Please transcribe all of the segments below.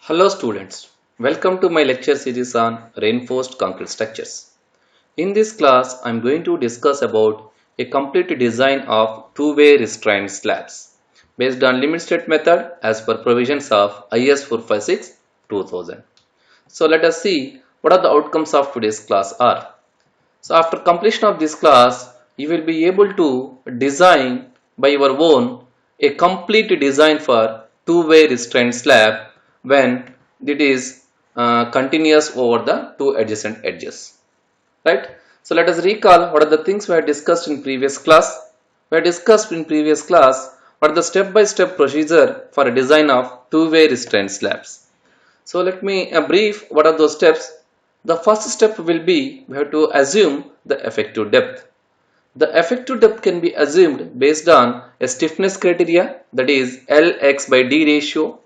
Hello students, welcome to my lecture series on reinforced concrete structures. In this class, I am going to discuss about a complete design of two-way restrained slabs based on limit state method as per provisions of IS 456-2000. So let us see what are the outcomes of today's class are. So after completion of this class, you will be able to design by your own a complete design for two-way restrained slab when it is continuous over the two adjacent edges. Right? So let us recall what are the things we had discussed in previous class. We had discussed in previous class what are the step-by-step procedure for a design of two-way restrained slabs. So let me brief what are those steps. The first step will be we have to assume the effective depth. The effective depth can be assumed based on a stiffness criteria, that is Lx by d ratio,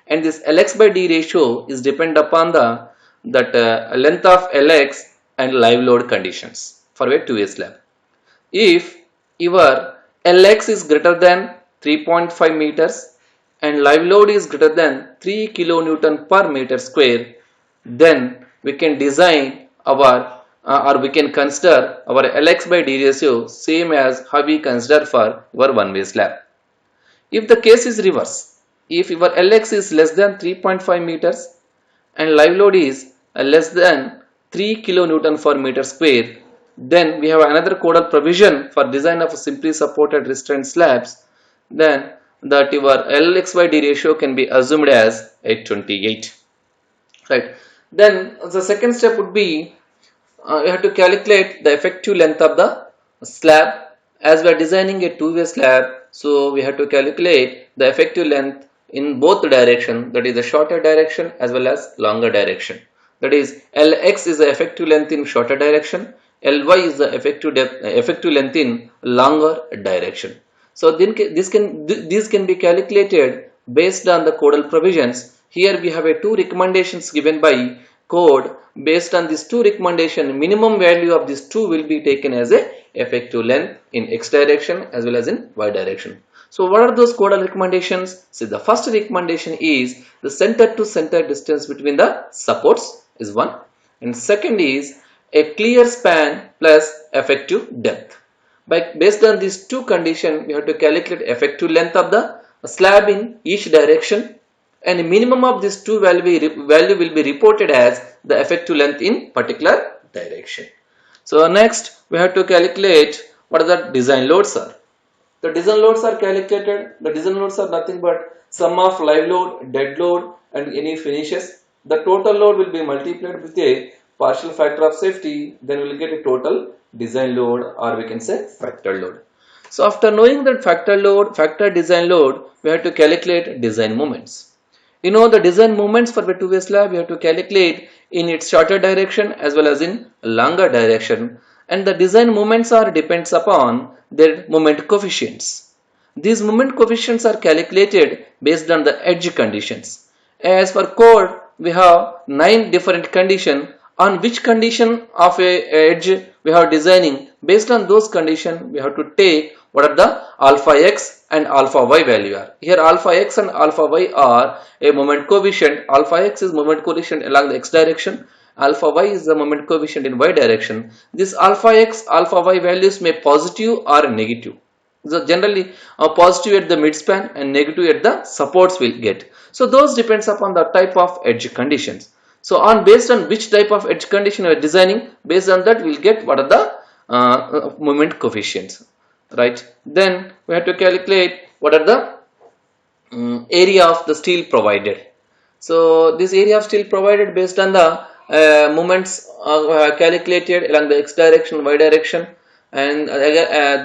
and this Lx by d ratio is depend upon the length of Lx and live load conditions for a two-way slab. If your Lx is greater than 3.5 meters and live load is greater than 3 kilonewton per meter square, then we can design our or we can consider our Lx by d ratio same as how we consider for our one-way slab. If the case is reverse, if your Lx is less than 3.5 meters and live load is less than 3 kilonewton per meter square, then we have another codal provision for design of simply supported restrained slabs, then that your Lx by d ratio can be assumed as 828. Right. Then the second step would be you have to calculate the effective length of the slab. As we are designing a two-way slab, so we have to calculate the effective length in both direction, that is the shorter direction as well as longer direction. That is Lx is the effective length in shorter direction, Ly is the effective length in longer direction. So then these can be calculated based on the codal provisions. Here we have a two recommendations given by code. Based on these two recommendations, minimum value of these two will be taken as a effective length in x direction as well as in y direction. So what are those codal recommendations? See, the first recommendation is the center to center distance between the supports is 1, and second is a clear span plus effective depth. Based on these two conditions, we have to calculate effective length of the slab in each direction, and the minimum of these two value will be reported as the effective length in particular direction. So next we have to calculate what are the design loads are. The design loads are calculated. The design loads are nothing but sum of live load, dead load and any finishes. The total load will be multiplied with a partial factor of safety, then we will get a total design load, or we can say factor load. So after knowing that factor design load, we have to calculate design moments. You know the design moments for the two-way slab we have to calculate in its shorter direction as well as in longer direction, and the design moments are depends upon their moment coefficients. These moment coefficients are calculated based on the edge conditions. As for code, we have 9 different conditions on which condition of a edge we have designing. Based on those conditions, we have to take what are the alpha x and alpha y value are. Here alpha x and alpha y are a moment coefficient. Alpha x is moment coefficient along the x direction. Alpha y is the moment coefficient in y direction. This alpha x, alpha y values may positive or negative. So generally positive at the midspan and negative at the supports will get. So those depends upon the type of edge conditions. So based on which type of edge condition we are designing, based on that we will get what are the moment coefficients. Right. Then we have to calculate what are the area of the steel provided. So this area of steel provided based on the moments calculated along the x direction, y direction, and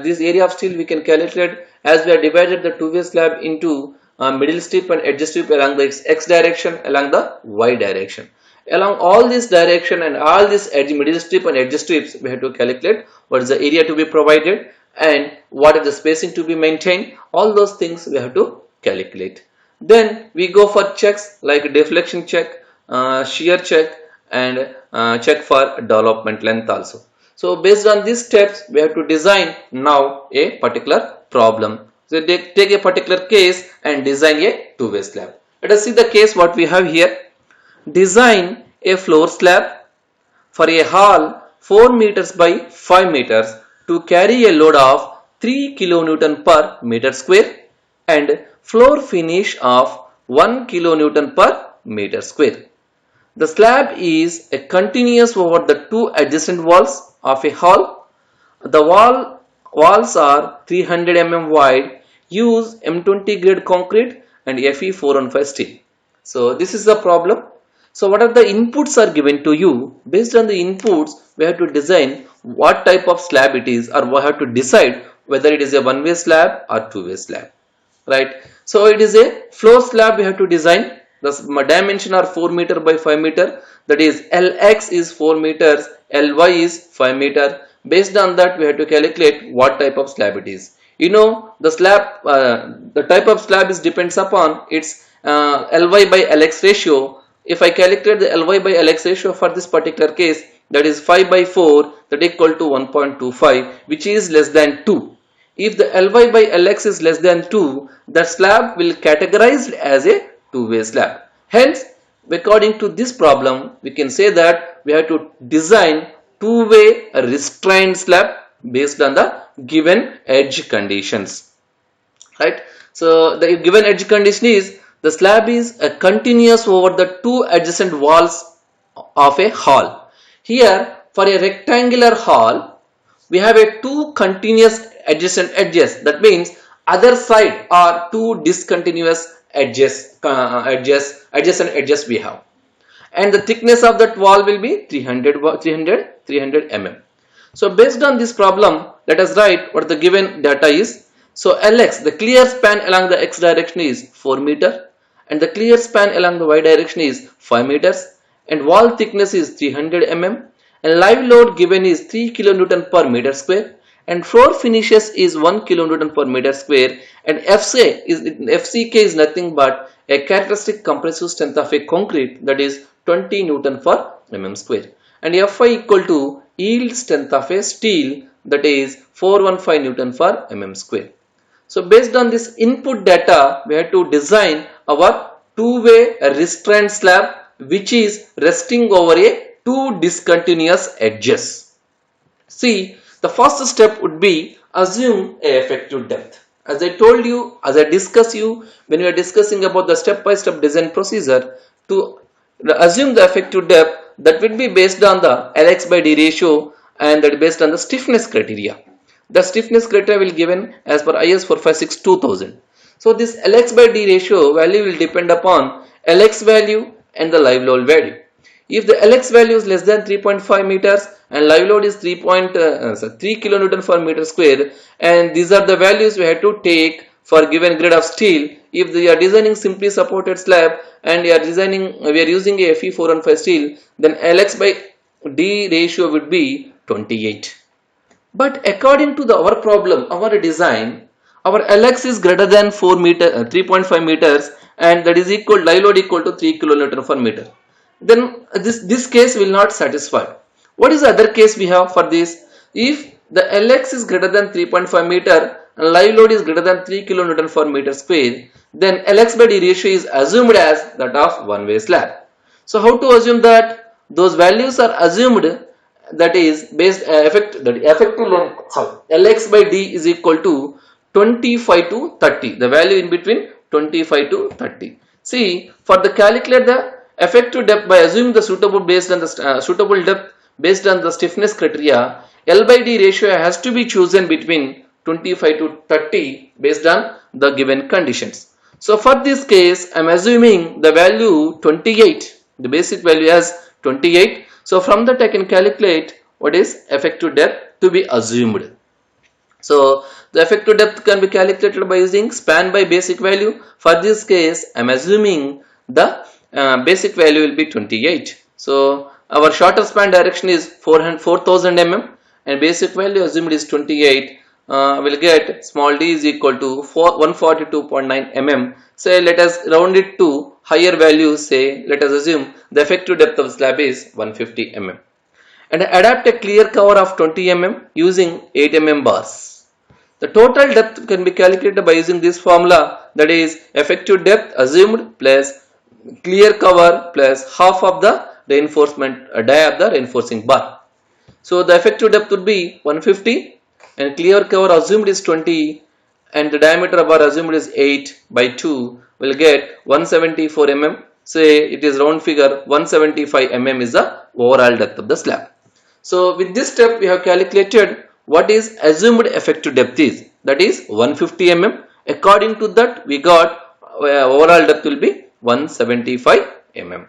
this area of steel we can calculate as we have divided the two-way slab into middle strip and edge strip along the x direction, along the y direction. Along all this direction and all this middle strip and edge strips, we have to calculate what is the area to be provided and what is the spacing to be maintained. All those things we have to calculate. Then we go for checks like deflection check, shear check, and check for development length also. So based on these steps, we have to design now a particular problem. So they take a particular case and design a two-way slab. Let us see the case what we have here. design a floor slab for a hall 4 meters by 5 meters to carry a load of 3 kilonewton per meter square and floor finish of 1 kilonewton per meter square. The slab is a continuous over the two adjacent walls of a hall. The walls are 300 mm wide, use M20 grade concrete and Fe 415 steel. So this is the problem. So what are the inputs are given to you? Based on the inputs, we have to design what type of slab it is, or we have to decide whether it is a one-way slab or two-way slab. Right? So it is a floor slab we have to design. The dimension are 4 meter by 5 meter. That is Lx is 4 meters, Ly is 5 meter. Based on that, we have to calculate what type of slab it is. You know, the slab, the type of slab is depends upon its Ly by Lx ratio. If I calculate the Ly by Lx ratio for this particular case, that is 5 by 4, that equal to 1.25, which is less than 2. If the Ly by Lx is less than 2, the slab will categorized as a two-way slab. Hence, according to this problem, we can say that we have to design two-way restrained slab based on the given edge conditions. Right? So the given edge condition is the slab is a continuous over the two adjacent walls of a hall. Here, for a rectangular hall, we have a two continuous adjacent edges. That means other side are two discontinuous edges, adjacent edges we have, and the thickness of that wall will be 300 mm. So based on this problem, let us write what the given data is. So Lx, the clear span along the x direction is 4 meter, and the clear span along the y direction is 5 meters, and wall thickness is 300 mm, and live load given is 3 kilonewton per meter square, and floor finishes is 1 kilonewton per meter square, and FCK is nothing but a characteristic compressive strength of a concrete, that is 20 Newton per mm square, and Fi equal to yield strength of a steel, that is 415 Newton per mm square. So based on this input data, we have to design our two-way restrained slab which is resting over a two discontinuous edges. See, the first step would be assume a effective depth. As I told you, as I discussed you when we are discussing about the step-by-step design procedure, to assume the effective depth, that will be based on the Lx by d ratio, and that is based on the stiffness criteria. The stiffness criteria will given as per IS 456 2000. So this Lx by d ratio value will depend upon Lx value and the live load value. If the Lx value is less than 3.5 meters and live load is 3 kilonewton per meter square, and these are the values we have to take for given grade of steel. If we are designing simply supported slab and we are using a Fe 415 steel, then Lx by d ratio would be 28. But according to our problem, our design, our Lx is greater than 3.5 meters, and that is equal, live load equal to 3 kilonewton per meter. Then this case will not satisfy. What is the other case we have for this? If the Lx is greater than 3.5 meter and live load is greater than 3 kilonewton per meter square, then Lx by d ratio is assumed as that of one-way slab. So how to assume that? Those values are assumed, that is based effective length. So Lx by d is equal to 25 to 30. The value in between 25 to 30. See, for the calculate the effective depth by assuming the suitable based on the suitable depth based on the stiffness criteria, L by D ratio has to be chosen between 25 to 30 based on the given conditions. So for this case, I am assuming the value 28, the basic value as 28. So from that I can calculate what is effective depth to be assumed. So the effective depth can be calculated by using span by basic value. For this case, I am assuming the basic value will be 28. So our shorter span direction is 4000 mm and basic value assumed is 28. We'll get small d is equal to 142.9 mm. Say let us round it to higher values. Say let us assume the effective depth of slab is 150 mm. And adapt a clear cover of 20 mm using 8 mm bars. The total depth can be calculated by using this formula, that is effective depth assumed plus clear cover plus half of the reinforcement die of the reinforcing bar. So the effective depth would be 150 and clear cover assumed is 20 and the diameter of bar assumed is 8 by 2 will get 174 mm. Say it is round figure 175 mm is the overall depth of the slab. So with this step we have calculated what is assumed effective depth is, that is 150 mm. According to that we got overall depth will be 175 mm.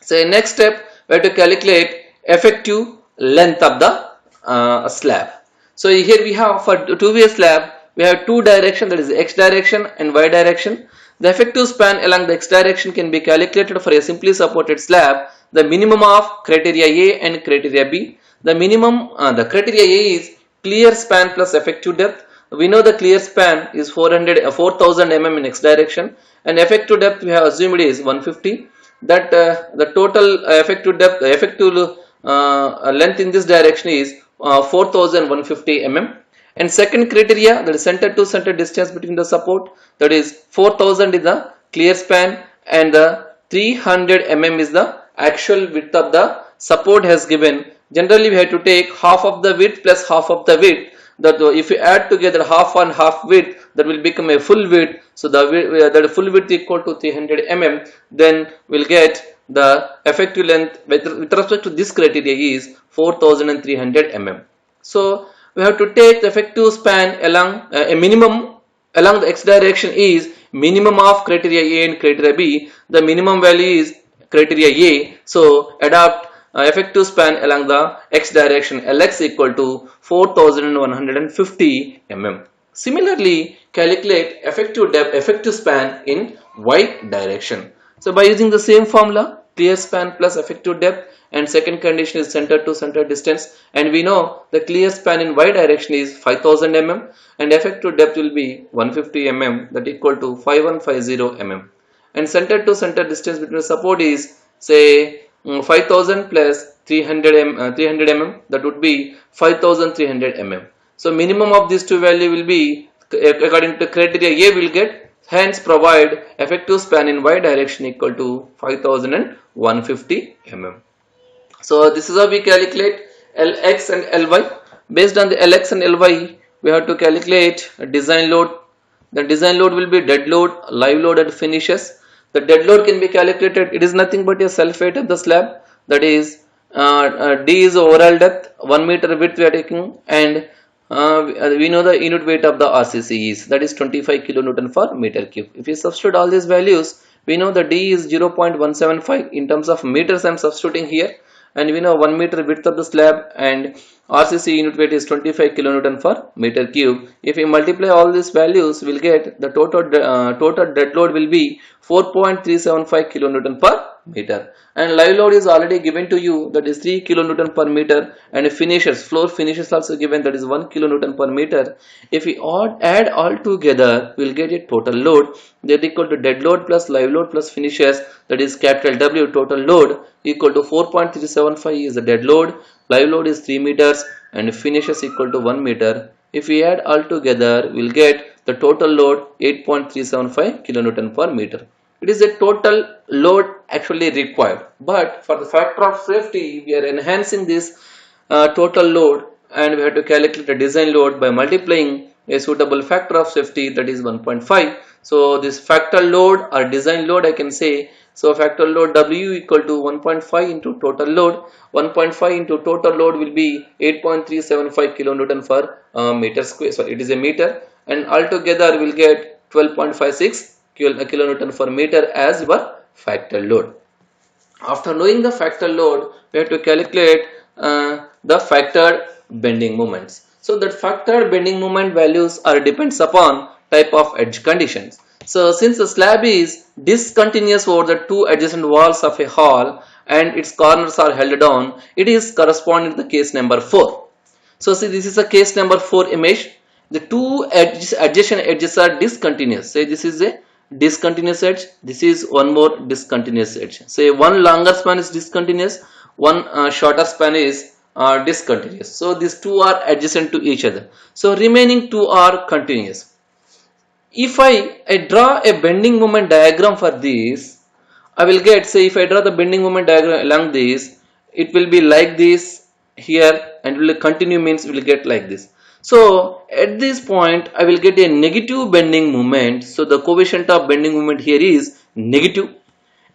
So next step we have to calculate effective length of the slab. So here we have for two-way slab we have two direction, that is x direction and y direction. The effective span along the x direction can be calculated for a simply supported slab. The minimum of criteria A and criteria B. The minimum, the criteria A is clear span plus effective depth. We know the clear span is 4000 mm in x direction and effective depth we have assumed is 150. That the total effective depth, effective length in this direction is 4150 mm. And second criteria, that is center to center distance between the support, that is 4000 is the clear span and the 300 mm is the actual width of the support has given. Generally we have to take half of the width plus half of the width. That if you add together half and half width, that will become a full width. So the full width equal to 300 mm. Then we'll get the effective length with respect to this criteria is 4300 mm. So we have to take the effective span along a minimum along the x direction is minimum of criteria A and criteria B. The minimum value is criteria A. So adopt effective span along the x direction Lx equal to 4150 mm. Similarly, calculate effective depth, effective span in y direction. So by using the same formula, clear span plus effective depth, and second condition is center to center distance, and we know the clear span in y direction is 5000 mm and effective depth will be 150 mm, that equal to 5150 mm, and center to center distance between support is say 5000 plus 300 mm, that would be 5300 mm. So minimum of these two value will be according to criteria A will get, hence provide effective span in y direction equal to 5150 mm. So this is how we calculate Lx and Ly. Based on the Lx and Ly, we have to calculate a design load. The design load will be dead load, live load and finishes. The dead load can be calculated. It is nothing but a self weight of the slab. That is D is overall depth, 1 meter width we are taking, and we know the unit weight of the RCC is, that is 25 kilonewton per meter cube. If we substitute all these values, we know the D is 0.175 in terms of meters. I am substituting here, and we know 1 meter width of the slab and RCC unit weight is 25 kilonewton per meter cube. If we multiply all these values, we will get the total dead load will be 4.375 kilonewton per meter, and live load is already given to you, that is 3 kilonewton per meter, and finishes, floor finishes also given, that is 1 kilonewton per meter. If we add all together, we will get a total load that equal to dead load plus live load plus finishes, that is capital W. Total load equal to 4.375 is the dead load, live load is 3 meters and finishes equal to 1 meter. If we add all together, we will get the total load 8.375 kilonewton per meter. It is a total load actually required, but for the factor of safety we are enhancing this total load, and we have to calculate the design load by multiplying a suitable factor of safety, that is 1.5. So this factor load or design load I can say, so factor load W equal to 1.5 into total load. 1.5 into total load will be 8.375 kilonewton per meter square, sorry it is a meter, and altogether we will get 12.56 kilonewton per meter as your factor load. After knowing the factor load, we have to calculate the factored bending moments. So that factored bending moment values are depends upon type of edge conditions. So since the slab is discontinuous over the two adjacent walls of a hall and its corners are held down, it is corresponding to the case number 4. So see, this is a case number 4 image. The two adjacent edges are discontinuous. Say this is a discontinuous edge, this is one more discontinuous edge. Say one longer span is discontinuous, one shorter span is discontinuous. So these two are adjacent to each other. So remaining two are continuous. If I draw a bending moment diagram for this, I will get, say if I draw the bending moment diagram along this, it will be like this here and will continue means we will get like this. So at this point I will get a negative bending moment. So the coefficient of bending moment here is negative.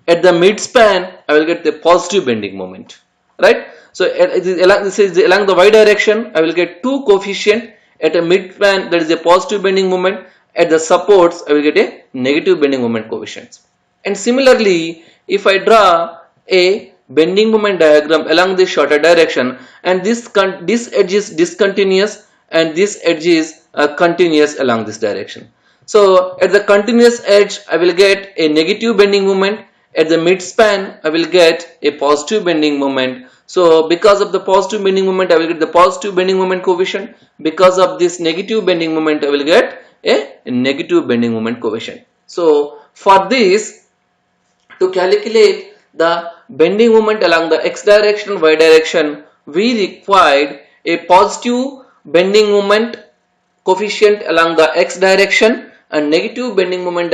At the mid span I will get the positive bending moment, right? So this is along the y direction I will get two coefficient. At a mid span there is a positive bending moment. At the supports I will get a negative bending moment coefficient. And similarly, if I draw a bending moment diagram along this shorter direction, and this edge is discontinuous and this edge is continuous along this direction. So at the continuous edge I will get a negative bending moment. At the mid span I will get a positive bending moment. So because of the positive bending moment I will get the positive bending moment coefficient. Because of this negative bending moment I will get a negative bending moment coefficient. So for this, to calculate the bending moment along the x direction, y direction, we required a positive bending moment coefficient along the x direction and negative bending moment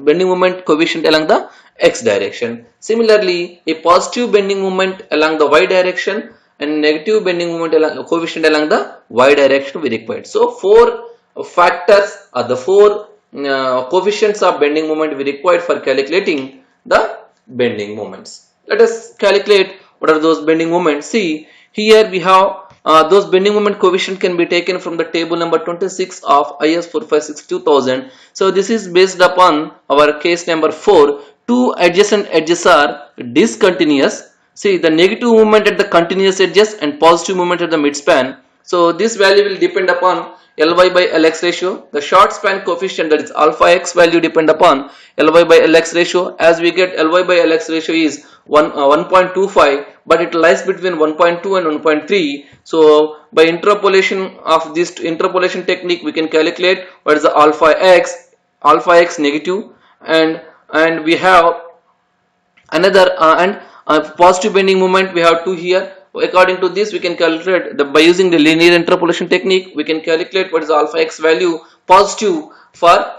bending moment coefficient along the x direction. Similarly, a positive bending moment along the y direction and negative bending moment coefficient along the y direction we required. So four factors are the four coefficients of bending moment we required for calculating the bending moments. Let us calculate what are those bending moments. See, here we have those bending moment coefficient can be taken from the table number 26 of IS 456-2000. So this is based upon our case number 4. Two adjacent edges are discontinuous. See, the negative moment at the continuous edges and positive moment at the midspan. So this value will depend upon Ly by Lx ratio. The short span coefficient, that is alpha x value, depend upon Ly by Lx ratio. As we get Ly by Lx ratio is 1.25, but it lies between 1.2 and 1.3. So by interpolation of this interpolation technique we can calculate what is the alpha x negative, and we have another positive bending moment we have 2 here. According to this we can calculate by using the linear interpolation technique we can calculate what is the alpha x value positive for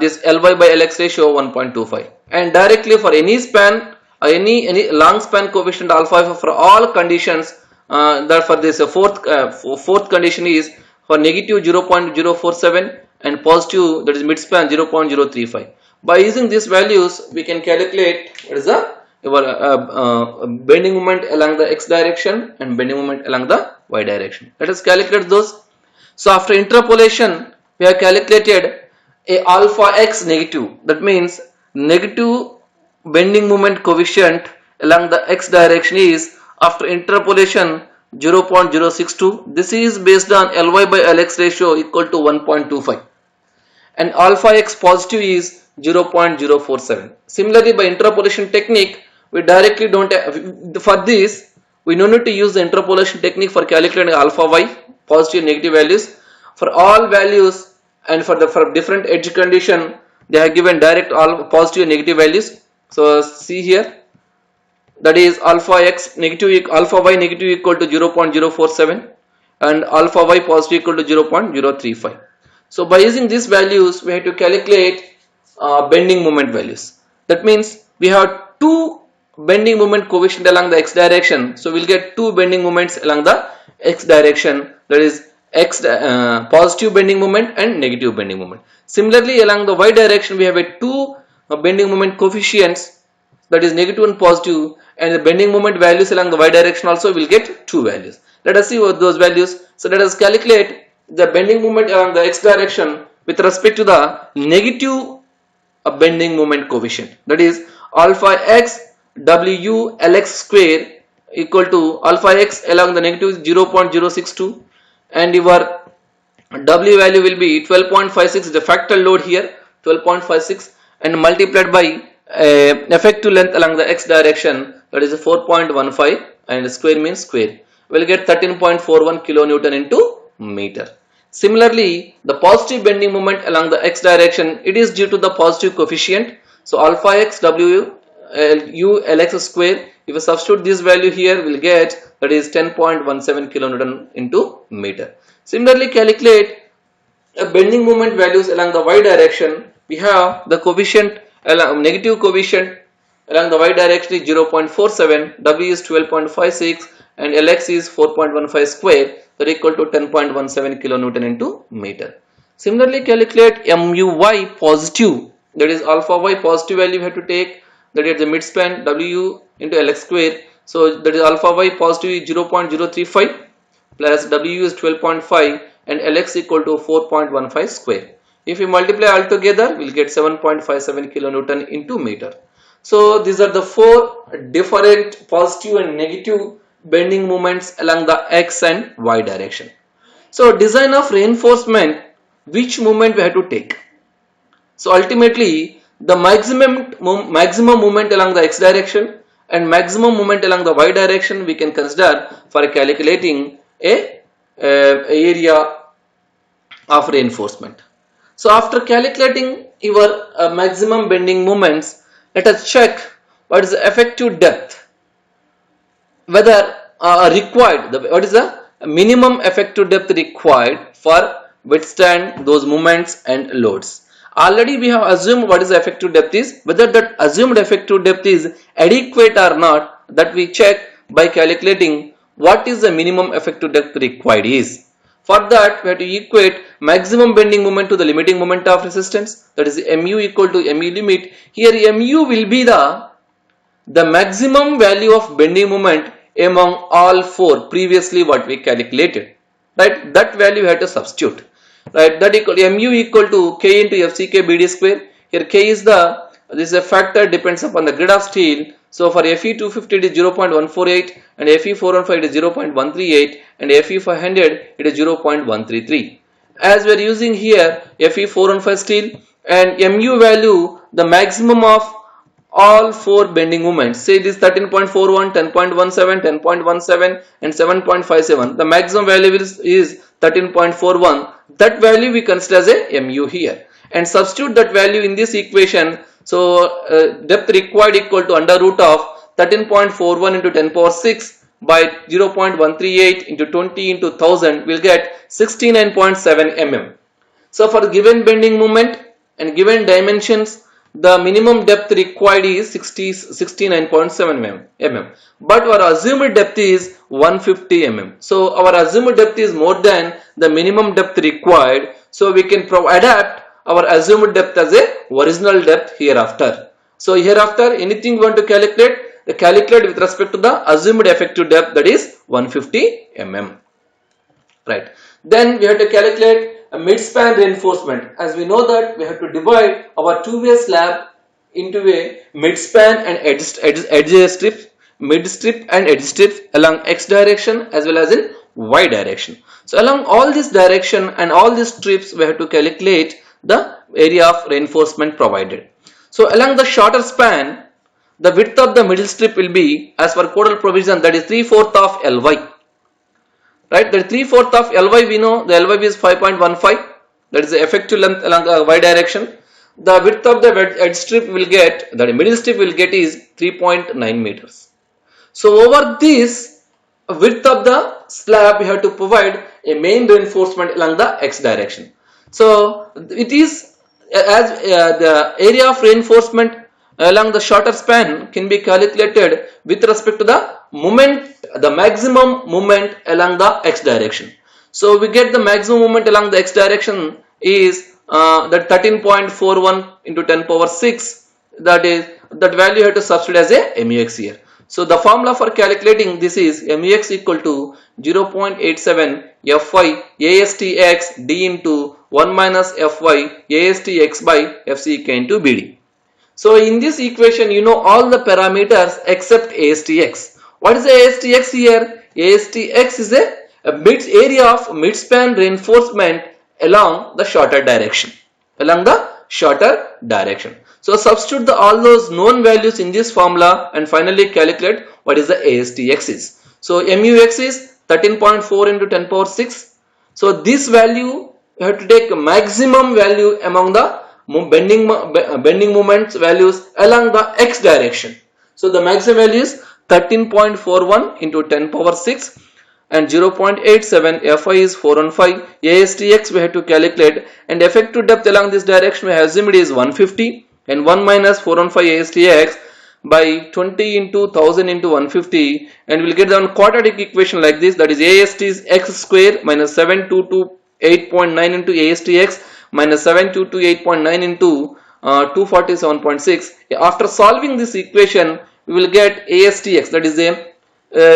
this Ly by Lx ratio 1.25, and directly for any span any long span coefficient alpha for all conditions, that for this fourth condition is for negative 0.047 and positive, that is mid span, 0.035. By using these values we can calculate what is the bending moment along the x direction and bending moment along the y direction. Let us calculate those. So after interpolation we have calculated a alpha x negative, that means negative bending moment coefficient along the x direction is, after interpolation, 0.062. This is based on Ly by Lx ratio equal to 1.25, and alpha x positive is 0.047. Similarly, by interpolation technique we directly don't have, for this we no need to use the interpolation technique for calculating alpha y positive negative values. For all values and for different edge condition they have given direct all positive and negative values. So see here, that is alpha x negative, alpha y negative equal to 0.047 and alpha y positive equal to 0.035. So by using these values we have to calculate bending moment values. That means we have two bending moment coefficient along the x direction, so we'll get two bending moments along the x direction, that is x positive bending moment and negative bending moment. Similarly, along the y direction we have a two bending moment coefficients, that is negative and positive, and the bending moment values along the y direction also will get two values. Let us see what those values. So let us calculate the bending moment along the x direction with respect to the negative bending moment coefficient, that is alpha x w lx square equal to alpha x along the negative 0.062, and your w value will be 12.56, the factor load here 12.56, and multiplied by effective length along the x direction, that is 4.15, and square means square, will get 13.41 kilonewton into meter. Similarly, the positive bending moment along the x direction, it is due to the positive coefficient. So alpha x w u lx square, if you substitute this value here, will get, that is 10.17 kilonewton into meter. Similarly, calculate bending moment values along the y direction. We have the coefficient along negative coefficient along the y direction is 0.47, W is 12.56 and Lx is 4.15 square, that is equal to 10.17 kilonewton into meter. Similarly, calculate MUy positive, that is alpha y positive value we have to take, that is the midspan W into Lx square. So that is alpha y positive is 0.035 plus W is 12.5 and Lx equal to 4.15 square. If we multiply all together, we will get 7.57 kilonewton into meter. So these are the four different positive and negative bending moments along the x and y direction. So design of reinforcement, which moment we have to take? So ultimately the maximum moment along the x direction and maximum moment along the y direction we can consider for calculating a area of reinforcement. So after calculating your maximum bending moments, let us check what is the effective depth, whether required, what is the minimum effective depth required for withstand those moments and loads. Already we have assumed what is the effective depth is, whether that assumed effective depth is adequate or not, that we check by calculating what is the minimum effective depth required is. For that we have to equate maximum bending moment to the limiting moment of resistance, that is mu equal to mu limit. Here mu will be the maximum value of bending moment among all four previously what we calculated, right? That value we have to substitute, right? That equal mu equal to k into fck bd square. Here k is this is a factor, depends upon the grade of steel. So for Fe250 it is 0.148 and Fe415 it is 0.138 and Fe500 it is 0.133. As we are using here Fe415 steel and mu value, the maximum of all four bending moments, say it is 13.41, 10.17, 10.17 and 7.57. The maximum value is 13.41. That value we consider as a mu here and substitute that value in this equation. So depth required equal to under root of 13.41 into 10 power 6 by 0.138 into 20 into 1000 will get 69.7 mm. So for the given bending moment and given dimensions, the minimum depth required is 69.7 mm, but our assumed depth is 150 mm. So our assumed depth is more than the minimum depth required, so we can adapt our assumed depth as a original depth hereafter. So hereafter anything we want to calculate with respect to the assumed effective depth, that is 150 mm, right? Then we have to calculate a midspan reinforcement. As we know that we have to divide our two-way slab into a midspan and edge strip, mid strip and edge strip along x direction as well as in y direction. So along all this direction and all these strips we have to calculate the area of reinforcement provided. So along the shorter span, the width of the middle strip will be as per codal provision, that is 3/4 of Ly. Right, the 3/4 of Ly we know the Ly is 5.15, that is the effective length along the y direction. The width of the edge strip will get, the middle strip will get is 3.9 meters. So over this width of the slab we have to provide a main reinforcement along the x direction. So it is as the area of reinforcement along the shorter span can be calculated with respect to the moment, the maximum moment along the x direction. So we get the maximum moment along the x direction is that 13.41 into 10 power 6, that is that value you have to substitute as a mux here. So the formula for calculating this is mux equal to 0.87 fy astx d into 1 minus fy astx by fck into bd. So in this equation you know all the parameters except astx. What is the astx here? Astx is a area of midspan reinforcement along the shorter direction. So substitute all those known values in this formula and finally calculate what is the astx is. So mux is 13.4 into 10 power 6. So this value you have to take a maximum value among the bending moments values along the x direction. So the maximum value is 13.41 into 10 power 6 and 0.87 fy is 415. Astx we have to calculate and effective depth along this direction we have assumed is 150 and 1 minus 415 ASTX by 20 into 1000 into 150, and we'll get the quadratic equation like this, that is AST is x square minus 7228.9 into ASTX minus 7228.9 into 247.6. After solving this equation, we will get ASTX, that is a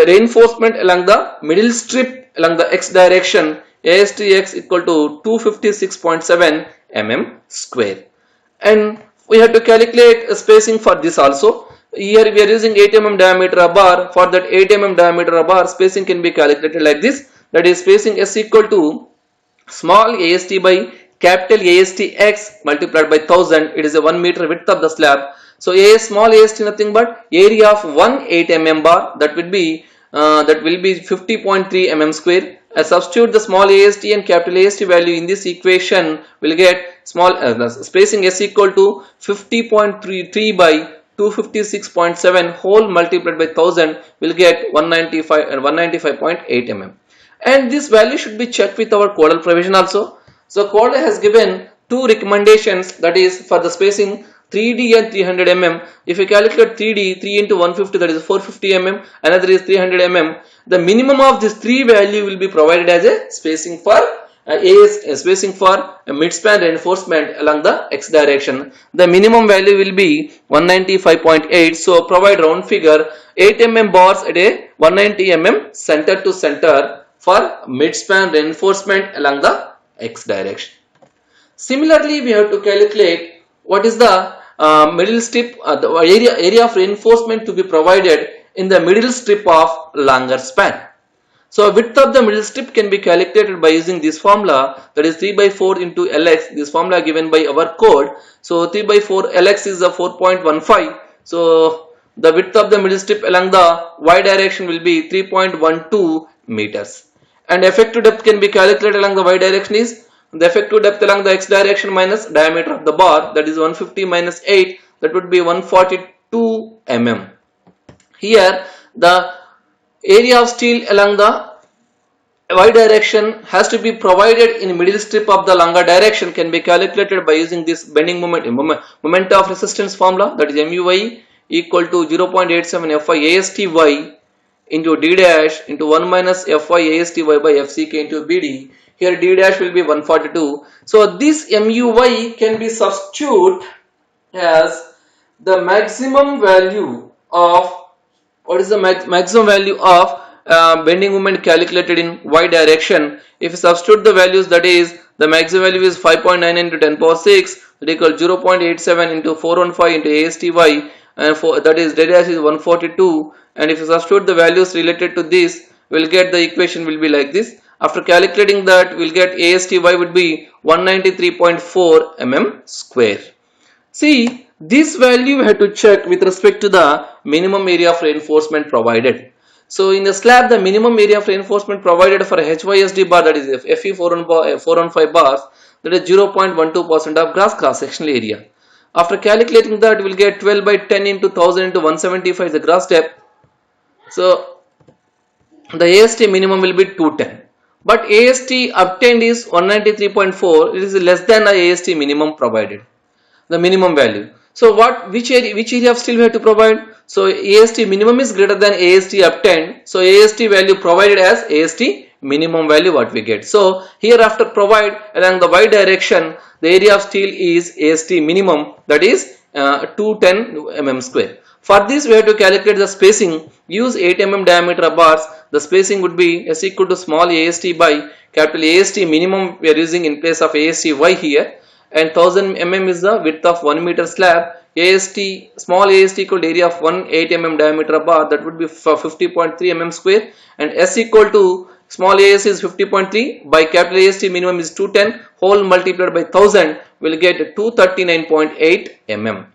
reinforcement along the middle strip along the x direction. ASTX equal to 256.7 mm square, and we have to calculate a spacing for this also. Here we are using 8 mm diameter a bar. For that 8 mm diameter a bar, spacing can be calculated like this, that is spacing S equal to small AST by capital ASTX multiplied by 1000. It is a 1 meter width of the slab. So small AST nothing but area of one 8 mm bar, that will be 50.3 mm square. I substitute the small AST and capital AST value in this equation, will get small spacing S equal to 50.33 by 256.7 whole multiplied by 1000, will get 195.8 mm. And this value should be checked with our codal provision also. So codal has given two recommendations, that is for the spacing 3D and 300 mm. If you calculate 3D, 3 into 150, that is 450 mm, another is 300 mm. The minimum of this three value will be provided as a spacing for spacing for midspan reinforcement along the x direction. The minimum value will be 195.8. So provide round figure 8 mm bars at a 190 mm center to center for midspan reinforcement along the x direction. Similarly, we have to calculate what is the middle strip, the area of reinforcement to be provided in the middle strip of longer span. So width of the middle strip can be calculated by using this formula, that is 3 by 4 into Lx. This formula given by our code. So 3 by 4 Lx is a 4.15. So the width of the middle strip along the y direction will be 3.12 meters. And effective depth can be calculated along the y direction is the effective depth along the x direction minus diameter of the bar, that is 150 minus 8, that would be 142 mm. Here the area of steel along the y direction has to be provided in middle strip of the longer direction, can be calculated by using this bending moment of resistance formula, that is MUI equal to 0.87 Fy ASTY into D dash into 1 minus Fy ASTY by FCK into BD. Here D dash will be 142. So this MUY can be substituted as the maximum value of, what is the maximum value of bending moment calculated in y direction. If you substitute the values, that is the maximum value is 5.9 into 10 power 6, that equals 0.87 into 415 into ASTY, and that is D dash is 142. And if you substitute the values related to this, we will get the equation will be like this. After calculating that, we will get ASTY would be 193.4 mm square. See, this value we have to check with respect to the minimum area of reinforcement provided. So in the slab, the minimum area of reinforcement provided for a HYSD bar, that is FE 415 bars, that is 0.12% of gross cross-sectional area. After calculating that, we will get 12 by 10 into 1000 into 175 is the gross depth. So the AST minimum will be 210. But AST obtained is 193.4. It is less than the AST minimum provided, the minimum value. So which area of steel we have to provide? So AST minimum is greater than AST obtained. So AST value provided as AST minimum value what we get. So here after provide along the y direction, the area of steel is AST minimum, that is 210 mm square. For this we have to calculate the spacing. Use 8 mm diameter bars. The spacing would be S equal to small AST by capital AST minimum we are using in place of AST y here, and 1000 mm is the width of 1 meter slab. AST small AST equal to area of 1 8 mm diameter bar, that would be 50.3 mm square, and S equal to small AST is 50.3 by capital AST minimum is 210 whole multiplied by 1000 will get 239.8 mm.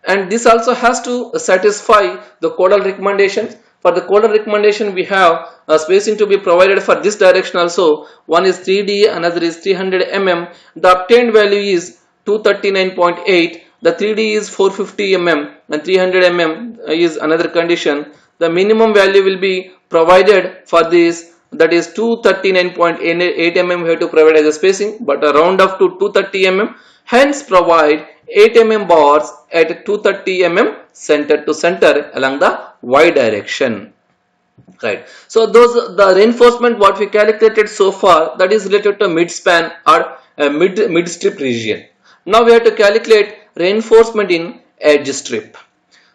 And this also has to satisfy the codal recommendations. For the codal recommendation, we have spacing to be provided for this direction also. One is 3D, another is 300 mm. The obtained value is 239.8. The 3D is 450 mm and 300 mm is another condition. The minimum value will be provided for this, that is 239.8 mm we have to provide as a spacing, but a round up to 230 mm. Hence provide 8 mm bars at 230 mm center to center along the y direction. Right. So those the reinforcement what we calculated so far, that is related to midspan or mid strip region. Now we have to calculate reinforcement in edge strip.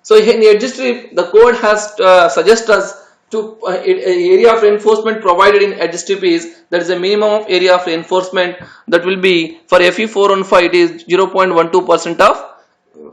So in edge strip, the code has suggest us to area of reinforcement provided in edge strip is, that is a minimum of area of reinforcement, that will be for Fe415 it is 0.12% of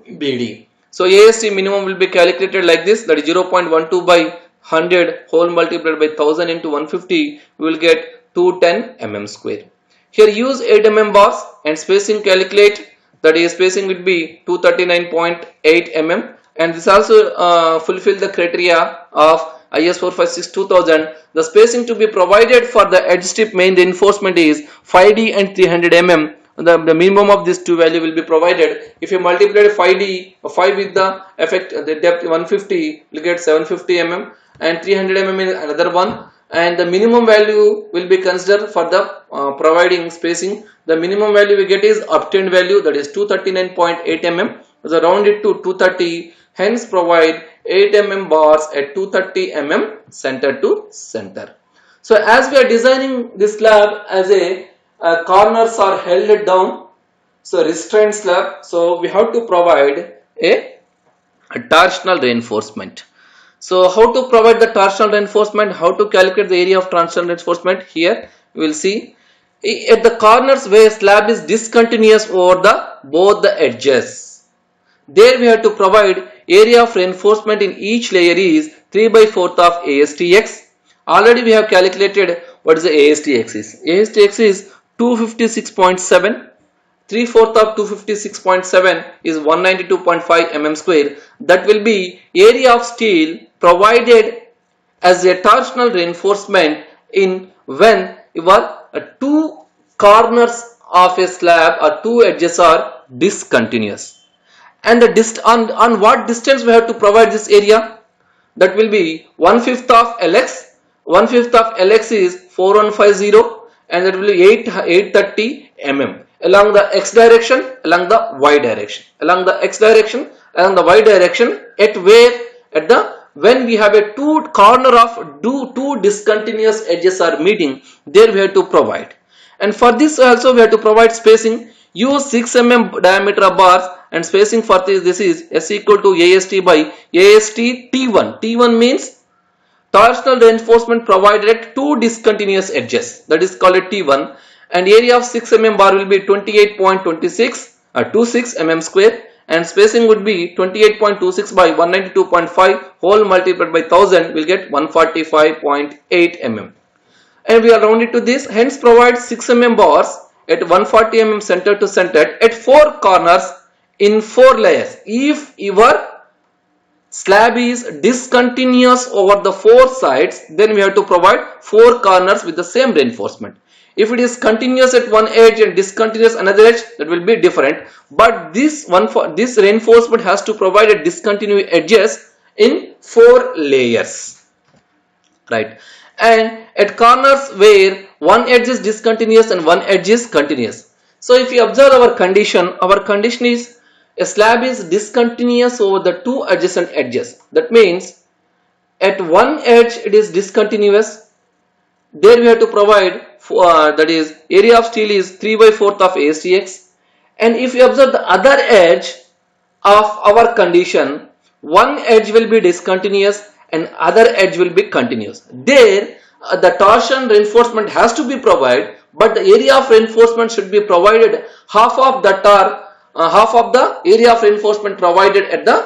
BD. So AST minimum will be calculated like this, that is 0.12 by 100 whole multiplied by 1000 into 150, we will get 210 mm square. Here use 8 mm bars and spacing calculate, that is spacing will be 239.8 mm, and this also fulfill the criteria of IS 456-2000. The spacing to be provided for the edge strip main reinforcement is 5D and 300 mm. The minimum of these two value will be provided. If you multiply 5D 5 with the effect the depth 150, you will get 750 mm, and 300 mm is another one, and the minimum value will be considered for the providing spacing. The minimum value we get is obtained value, that is 239.8 mm. So round it to 230, hence provide 8 mm bars at 230 mm center to center. So as we are designing this slab as a corners are held down, so restrained slab, so we have to provide a torsional reinforcement. So how to provide the torsional reinforcement, how to calculate the area of torsional reinforcement, here we will see at the corners where slab is discontinuous over the both the edges. There we have to provide area of reinforcement in each layer is 3/4 of ASTX. Already we have calculated what is the ASTX is. ASTX is 256.7. 3/4 of 256.7 is 192.5 mm square. That will be area of steel provided as a torsional reinforcement in when your two corners of a slab or two edges are discontinuous. And the on what distance we have to provide this area? That will be 1/5 of LX. 1/5 of LX is 4150, and that will be 830 mm along the x direction, along the y direction, along the x direction, along the y direction, at where at the when we have a two corner of two discontinuous edges are meeting, there we have to provide. And for this also we have to provide spacing. Use 6 mm diameter of bars, and spacing for this is S equal to AST by AST T1. T1 means torsional reinforcement provided at two discontinuous edges, that is called a T1, and area of 6 mm bar will be 28.26 26 mm square, and spacing would be 28.26 by 192.5 whole multiplied by 1000 will get 145.8 mm, and we are rounded to this, hence provide 6 mm bars at 140 mm center to center at 4 corners in 4 layers. If your slab is discontinuous over the 4 sides, then we have to provide 4 corners with the same reinforcement. If it is continuous at one edge and discontinuous another edge, that will be different. But this reinforcement has to provide a discontinuous edges in 4 layers, right? And at corners where one edge is discontinuous and one edge is continuous. So if you observe our condition is a slab is discontinuous over the 2 adjacent edges. That means at one edge it is discontinuous. There we have to provide that is area of steel is 3/4 of ASTX. And if you observe the other edge of our condition, one edge will be discontinuous and other edge will be continuous. There the torsion reinforcement has to be provided, but the area of reinforcement should be provided half of the area of reinforcement provided at the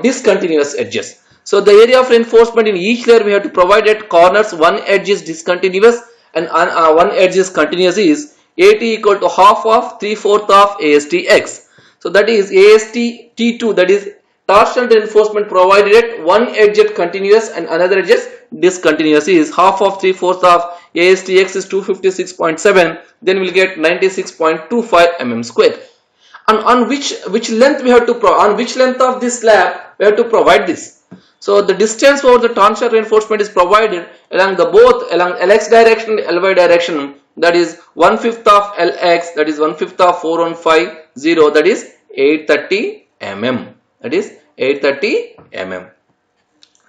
discontinuous edges. So the area of reinforcement in each layer we have to provide at corners, one edge is discontinuous and one edge is continuous, is AT equal to half of 3/4 of ASTX. So that is AST T2, that is torsion reinforcement provided at one edge at continuous and another edge is discontinuous, is half of 3/4 of ASTX is 256.7, then we'll get 96.25 mm square. And on which length we have to on which length of this slab we have to provide this. So the distance over the torsion reinforcement is provided along along LX direction and LY direction, that is 1/5 of LX, that is 1/5 of 4150, that is 830 mm. That is 830 mm.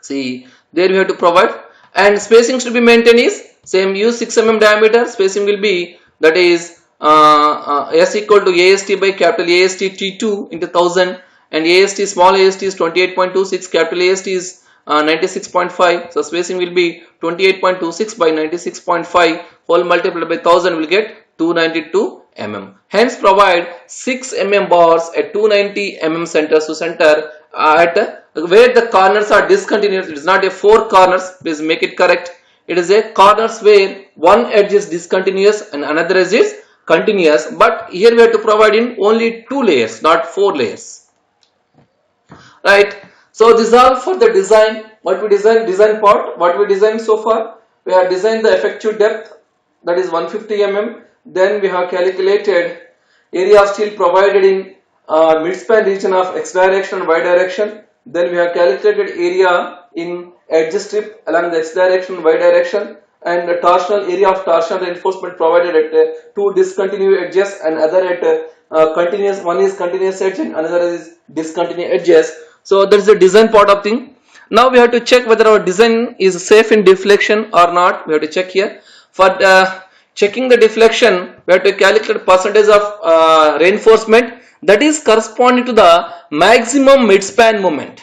See, there we have to provide, and spacing should be maintained is same. Use 6 mm diameter. Spacing will be, that is S equal to AST by capital AST T2 into 1000, and AST small AST is 28.26, capital AST is 96.5. So spacing will be 28.26 by 96.5 whole multiplied by 1000 will get 292 mm. Hence provide 6 mm bars at 290 mm center to center at where the corners are discontinuous. It is not a 4 corners. Please make it correct. It is a corners where one edge is discontinuous and another edge is continuous. But here we have to provide in only 2 layers, not 4 layers. Right. So this is all for the design. What we design part. What we designed so far. We have designed the effective depth, that is 150 mm. Then we have calculated area of steel provided in midspan region of x direction and y direction. Then we have calculated area in edge strip along the x direction and y direction, and the torsional area of torsional reinforcement provided at 2 discontinuous edges and other at continuous. One is continuous edge and another is discontinuous edges. So that is the design part of thing. Now we have to check whether our design is safe in deflection or not. We have to check here. For checking the deflection, we have to calculate percentage of reinforcement that is corresponding to the maximum midspan moment.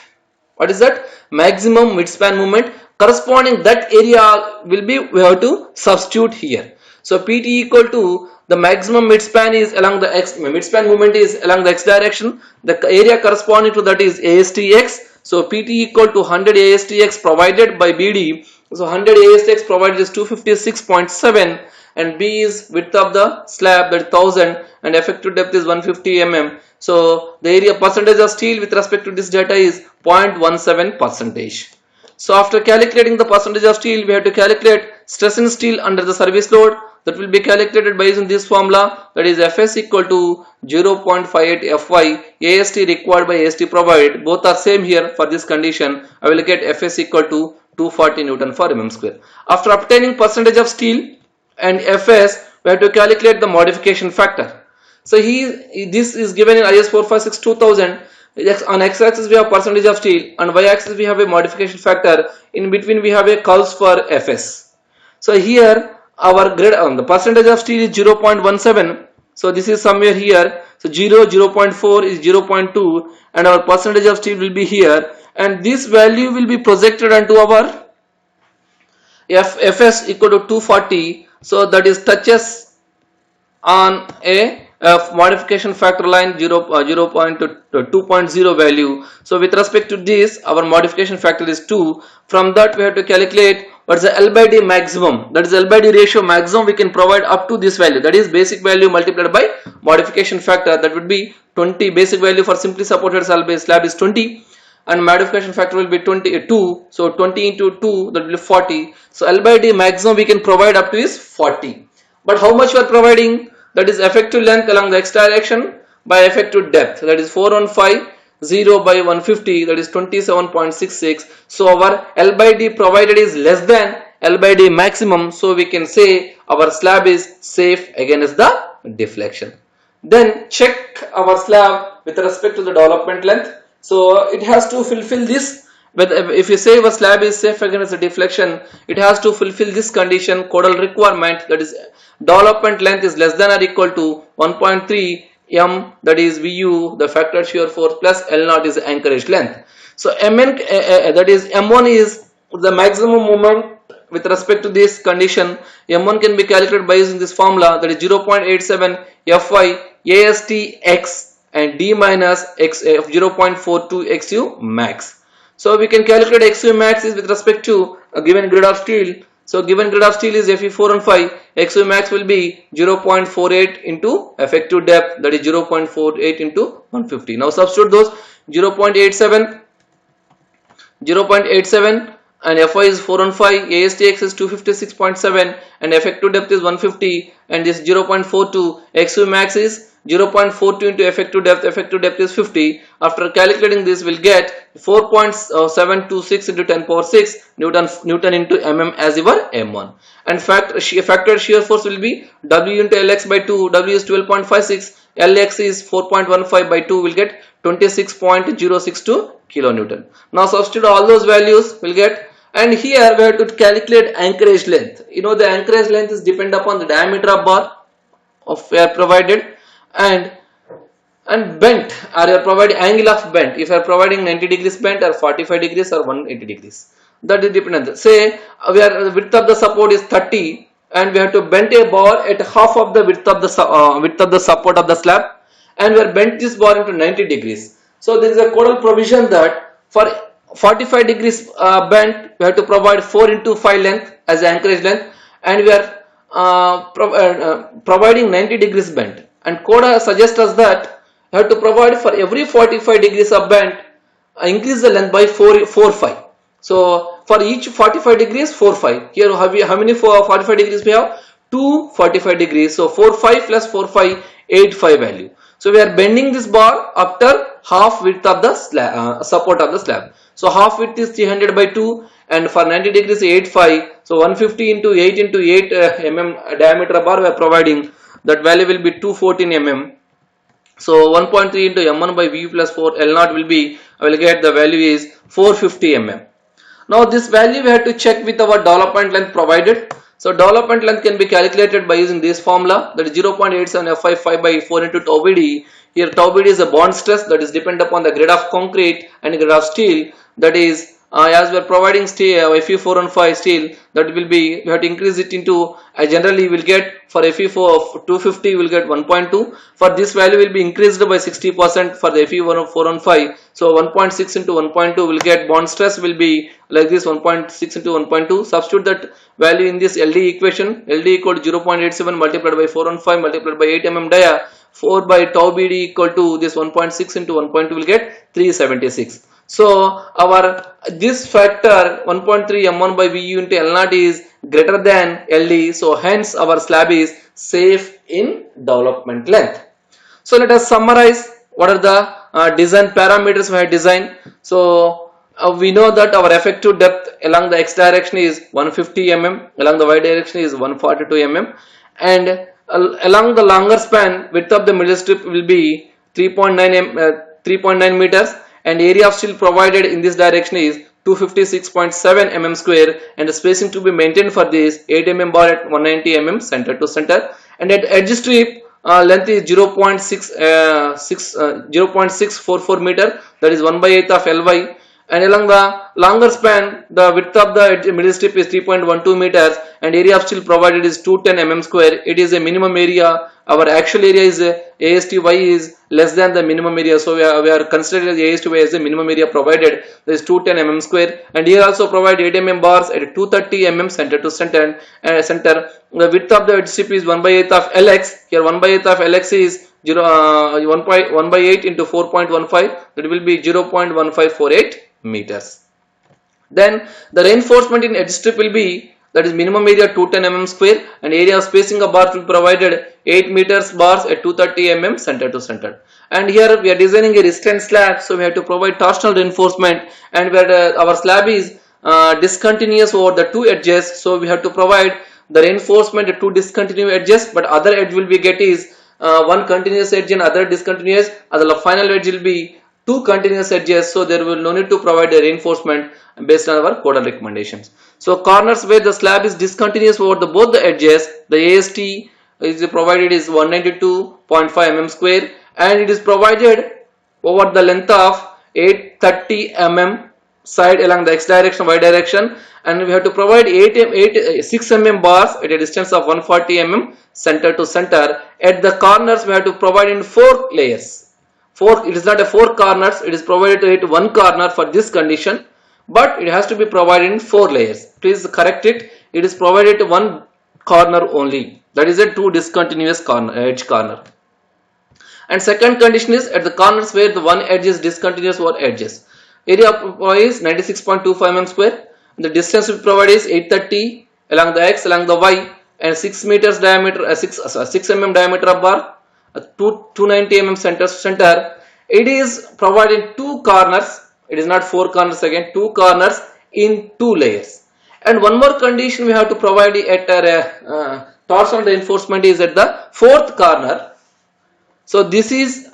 What is that? Maximum midspan moment. Corresponding that area will be, we have to substitute here. So PT equal to the maximum midspan is along the x, midspan moment is along the x direction. The area corresponding to that is ASTX. So PT equal to 100 ASTX provided by BD. So 100 ASTX provided is 256.7, and B is width of the slab, that is 1000, and effective depth is 150 mm. So the area percentage of steel with respect to this data is 0.17 percentage. So after calculating the percentage of steel, we have to calculate stress in steel under the service load. That will be calculated by using this formula, that is Fs equal to 0.58 Fy, AST required by AST provided. Both are same here for this condition. I will get Fs equal to 240 Newton for mm square. After obtaining percentage of steel and Fs, we have to calculate the modification factor. So this is given in IS 456 2000. On x-axis we have percentage of steel, and y-axis we have a modification factor. In between we have a curves for Fs. So here our grade on the percentage of steel is 0.17. So this is somewhere here. So 0.4 is 0.2, and our percentage of steel will be here, and this value will be projected onto our Fs equal to 240. So that is touches on a modification factor line 2.0 value. So with respect to this, our modification factor is 2. From that we have to calculate what is the L by D maximum. That is L by D ratio maximum we can provide up to this value. That is basic value multiplied by modification factor. That would be 20. Basic value for simply supported slab is 20, and modification factor will be 22. So 20 into 2, that will be 40. So L by D maximum we can provide up to is 40. But how much we are providing? That is effective length along the x direction by effective depth. That is 415 0 by 150, that is 27.66. So our L by D provided is less than L by D maximum. So we can say our slab is safe against the deflection. Then check our slab with respect to the development length. So it has to fulfill this. But if you say our slab is safe against the deflection, it has to fulfill this condition, codal requirement, that is development length is less than or equal to 1.3 m, that is Vu, the factor shear force, plus L0 is the anchorage length. So Mn, that is M1 is the maximum moment with respect to this condition. M1 can be calculated by using this formula, that is 0.87 Fy ASTX and D minus X 0.42 XU max. So we can calculate XU max is with respect to a given grade of steel. So given grade of steel is Fe415, XU max will be 0.48 into effective depth, that is 0.48 into 150. Now substitute those 0.87 and Fy is 415, ASTX is 256.7 and effective depth is 150, and this 0.42 XU max is 0.42 into effective depth is 50. After calculating this, we'll get 4.726 into 10 power 6 Newton into mm as your M1. And factor shear force will be W into Lx by 2. W is 12.56, Lx is 4.15 by 2 will get 26.062 kilonewton. Now substitute all those values will get, and here we have to calculate anchorage length. You know the anchorage length is depend upon the diameter of bar of we are provided, and bent, or you are providing angle of bent, if you are providing 90 degrees bent or 45 degrees or 180 degrees, that is dependent. Say we are the width of the support is 30 and we have to bend a bar at half of the width of the support of the slab, and we are bent this bar into 90 degrees. So there is a codal provision that for 45 degrees bent we have to provide 4 into 5 length as anchorage length, and we are providing 90 degrees bent, and CODA suggests us that you have to provide for every 45 degrees of bend increase the length by 4 5. So for each 45 degrees 4 5. Here how many 45 degrees we have? 2 45 degrees. So 4 5 plus 4 5 8 5 value. So we are bending this bar after half width of the slab, support of the slab. So half width is 300 by 2, and for 90 degrees 8 5. So 150 into 8 into 8 mm diameter bar we are providing. That value will be 214 mm. So 1.3 into m1 by v plus 4 L0 will be, I will get the value is 450 mm. Now this value we have to check with our development length provided. So development length can be calculated by using this formula, that is 0.87 F5 by 4 into tau BD. Here tau BD is a bond stress that is dependent upon the grade of concrete and grade of steel, that is as we are providing steel Fe415 steel, that will be, we have to increase it into, generally we will get for Fe4 of 250 will get 1.2. For this value will be increased by 60% for the Fe415. So 1.6 into 1.2 will get bond stress will be like this, 1.6 into 1.2. Substitute that value in this LD equation. LD equal to 0.87 multiplied by 415 multiplied by 8 mm dia. 4 by tau BD equal to this 1.6 into 1.2 will get 376. So our this factor 1.3 m1 by vu into L0 is greater than LD. So hence our slab is safe in development length. So let us summarize what are the design parameters we have designed. So we know that our effective depth along the x direction is 150 mm, along the y direction is 142 mm, and along the longer span width of the middle strip will be 3.9 meters, and area of steel provided in this direction is 256.7 mm square, and the spacing to be maintained for this 8 mm bar at 190 mm center to center, and at edge strip length is 0.644 meter, that is 1 by 8 of Ly, and along the longer span the width of the middle strip is 3.12 meters, and area of steel provided is 210 mm square. It is a minimum area. Our actual area is ASTY is less than the minimum area, so we are considering ASTY as the minimum area provided, that is 210 mm square, and here also provide 8 mm bars at 230 mm center to center. The width of the edge strip is 1 by 8 of Lx. Here 1 by 8 of Lx is 1 by 8 into 4.15, that will be 0.1548 meters. Then the reinforcement in edge strip will be, that is minimum area 210 mm square, and area of spacing of bars will be provided 8 meters bars at 230 mm center to center. And here we are designing a restrained slab, so we have to provide torsional reinforcement, and where our slab is discontinuous over the two edges, so we have to provide the reinforcement at two discontinuous edges, but other edge will be get is one continuous edge and other discontinuous, and the final edge will be two continuous edges, so there will no need to provide a reinforcement based on our codal recommendations. So corners where the slab is discontinuous over the both the edges, the AST is provided is 192.5 mm square, and it is provided over the length of 830 mm side along the x direction, y direction, and we have to provide 6 mm bars at a distance of 140 mm center to center. At the corners we have to provide in 4 layers. It is not a 4 corners, it is provided to hit 1 corner for this condition, but it has to be provided in 4 layers. Please correct it. It is provided to 1 corner only, that is a 2 discontinuous edge corner. And second condition is at the corners where the one edge is discontinuous over edges. Area is 96.25 mm square. The distance we provide is 830 along the x, along the y, and 6 meters diameter, 6 mm diameter of bar, 290 mm center to center. It is provided 2 corners. It is not 4 corners again, 2 corners in 2 layers. And one more condition we have to provide at torsional reinforcement is at the 4th corner. So this is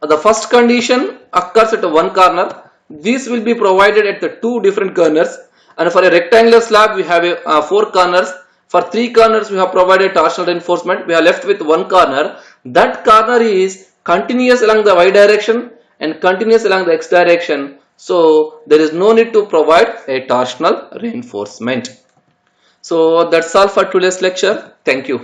the first condition occurs at one corner. These will be provided at the two different corners. And for a rectangular slab, we have four corners. For three corners, we have provided torsional reinforcement. We are left with one corner. That corner is continuous along the y direction and continuous along the x direction. So there is no need to provide a torsional reinforcement. So that's all for today's lecture. Thank you.